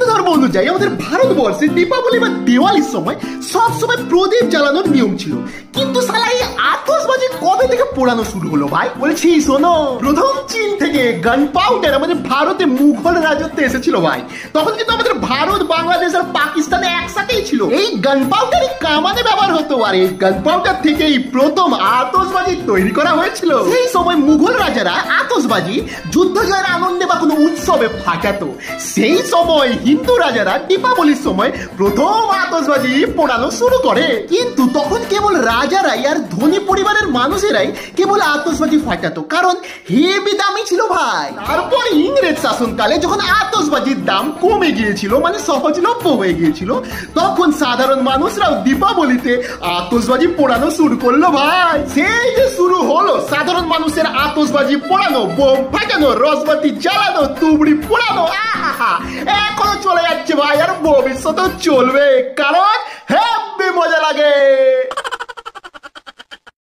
হিন্দু ধর্ম অনুযায়ী আমাদের ভারতবর্ষে দীপাবলি বা দিওয়ালির সময় সবসময় প্রদীপ জ্বালানোর নিয়ম ছিল, কিন্তু শালা এই আতশবাজি কবে থেকে পোড়ানো শুরু হলো ভাই? বলছি শোনো, প্রথম চীন থেকে গান পাউডার আমাদের ভারতে মুঘল রাজত্বে এসেছিল ভাই। তখন কিন্তু আমাদের ভারত, বাংলাদেশ আর পাকিস্তানে একসাথেই ছিল। এই গান পাউডারই কামানে ব্যবহার হতো, আর এই গান পাউডার থেকেই প্রথম আতশবাজি তৈরি করা হয়েছিল। সেই সময় মুঘল রাজারা আতশবাজি যুদ্ধ জয়ের আনন্দে বা কোনো উৎসবে ফাটাতো। সেই সময় হিন্দু রাজারা দীপাবলির সময় প্রথম আতশবাজি পোড়ানো শুরু করে। কিন্তু তখন কেবল রাজারাই আর ধনী পরিবারের মানুষেরাই কেবল আতশবাজি ফাটাতো, কারণ হেভি দামি ছিল ভাই। তারপর ইংরেজ শাসনকালে যখন আতশবাজির দাম কমে গিয়েছিল, মানে সহজলভ্য হয়ে গিয়েছিল, তখন সাধারণ মানুষরাও দীপাবলিতে আতশবাজি পোড়ানো শুরু করলো ভাই। সেই যে শুরু হলো সাধারণ মানুষের আতশবাজি পোড়ানো, বোম ফাটানো, রসবাতি জ্বালানো, তুবড়ি পোড়ানো, এখনো চলে যাচ্ছে ভাই, আর ভবিষ্যতেও চলবে, কারণ হেব্বি মজা লাগে।